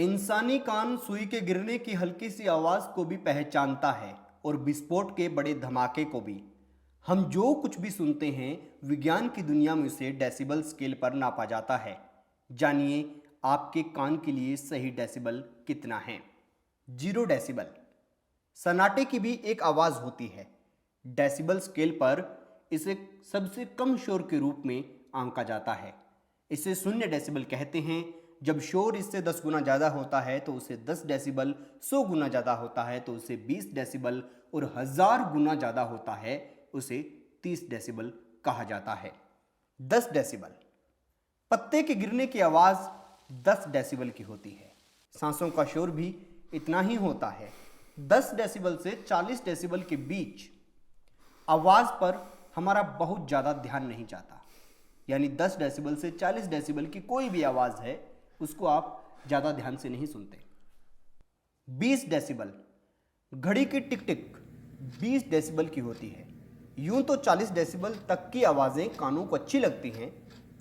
इंसानी कान सुई के गिरने की हल्की सी आवाज को भी पहचानता है और विस्फोट के बड़े धमाके को भी। हम जो कुछ भी सुनते हैं विज्ञान की दुनिया में उसे डेसिबल स्केल पर नापा जाता है। जानिए आपके कान के लिए सही डेसिबल कितना है। 0 डेसिबल। सन्नाटे की भी एक आवाज होती है। डेसिबल स्केल पर इसे सबसे कम शोर के रूप में आंका जाता है। इसे 0 डेसिबल कहते हैं। जब शोर इससे 10 गुना ज़्यादा होता है तो उसे 10 डेसिबल, 100 गुना ज़्यादा होता है तो उसे 20 डेसिबल और 1000 गुना ज़्यादा होता है उसे 30 डेसिबल कहा जाता है। 10 डेसिबल। पत्ते के गिरने की आवाज़ 10 डेसिबल की होती है। सांसों का शोर भी इतना ही होता है। 10 डेसिबल से 40 डेसिबल के बीच आवाज़ पर हमारा बहुत ज़्यादा ध्यान नहीं जाता। यानी 10 डेसिबल से 40 डेसिबल की कोई भी आवाज़ है उसको आप ज़्यादा ध्यान से नहीं सुनते। 20 डेसिबल। घड़ी की टिक टिक 20 डेसिबल की होती है। यूं तो 40 डेसिबल तक की आवाज़ें कानों को अच्छी लगती हैं,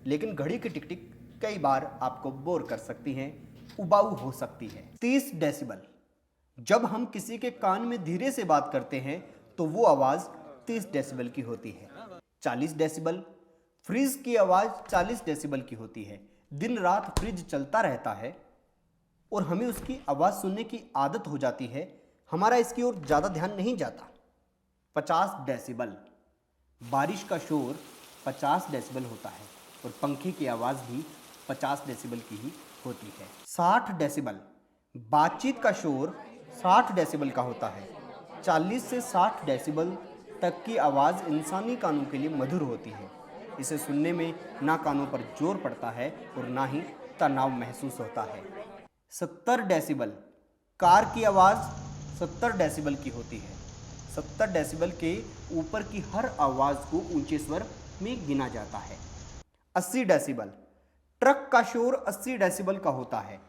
लेकिन घड़ी की टिक टिक कई बार आपको बोर कर सकती हैं, उबाऊ हो सकती है। 30 डेसिबल। जब हम किसी के कान में धीरे से बात करते हैं तो वो आवाज़ 30 डेसिबल की होती है। 40 डेसिबल। फ्रिज की आवाज़ 40 डेसिबल की होती है। दिन रात फ्रिज चलता रहता है और हमें उसकी आवाज़ सुनने की आदत हो जाती है, हमारा इसकी ओर ज़्यादा ध्यान नहीं जाता। 50 डेसिबल। बारिश का शोर 50 डेसिबल होता है और पंखे की आवाज़ भी 50 डेसिबल की ही होती है। 60 डेसिबल। बातचीत का शोर 60 डेसिबल का होता है। 40 से 60 डेसिबल तक की आवाज़ इंसानी कानों के लिए मधुर होती है। इसे सुनने में ना कानों पर जोर पड़ता है और ना ही तनाव महसूस होता है। 70 डेसिबल। कार की आवाज़ 70 डेसिबल की होती है। 70 डेसिबल के ऊपर की हर आवाज़ को ऊंचे स्वर में गिना जाता है। 80 डेसिबल। ट्रक का शोर 80 डेसिबल का होता है।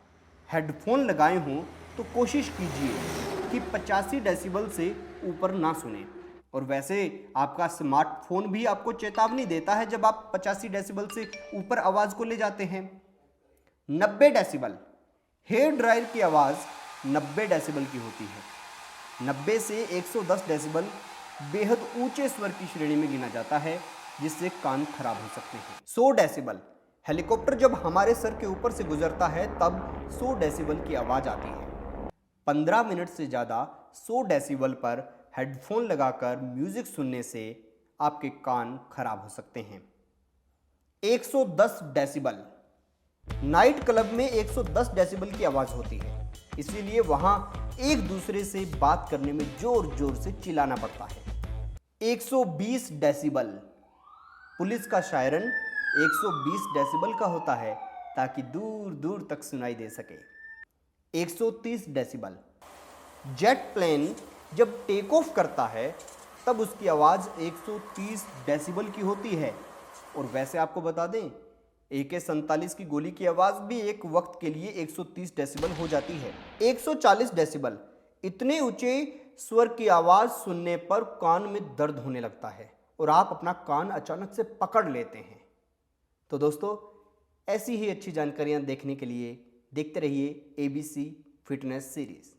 हेडफोन लगाए हों तो कोशिश कीजिए कि 85 डेसिबल से ऊपर ना सुने। और वैसे आपका स्मार्टफोन भी आपको चेतावनी देता है जब आप 85 डेसिबल से ऊपर आवाज़ को ले जाते हैं। 90 डेसिबल। हेयर ड्रायर की आवाज़ 90 डेसिबल की होती है। 90 से 110 डेसिबल बेहद ऊंचे स्वर की श्रेणी में गिना जाता है, जिससे कान खराब हो सकते हैं। 100 डेसिबल। हेलीकॉप्टर जब हमारे सर के ऊपर से गुजरता है तब 100 डेसिबल की आवाज़ आती है। 15 मिनट से ज़्यादा 100 डेसिबल पर हेडफोन लगाकर म्यूजिक सुनने से आपके कान खराब हो सकते हैं। 110 डेसिबल। नाइट क्लब में 110 डेसिबल की आवाज़ होती है, इसीलिए वहां एक दूसरे से बात करने में जोर जोर से चिल्लाना पड़ता है। 120 डेसिबल। पुलिस का सायरन 120 डेसिबल का होता है ताकि दूर दूर तक सुनाई दे सके। 130 डेसिबल। जेट प्लेन जब टेक ऑफ करता है तब उसकी आवाज़ 130 डेसिबल की होती है। और वैसे आपको बता दें, AK-47 की गोली की आवाज़ भी एक वक्त के लिए 130 डेसिबल हो जाती है। 140 डेसिबल। इतने ऊंचे स्वर की आवाज़ सुनने पर कान में दर्द होने लगता है और आप अपना कान अचानक से पकड़ लेते हैं। तो दोस्तों, ऐसी ही अच्छी जानकारियाँ देखने के लिए देखते रहिए ABC फिटनेस सीरीज़।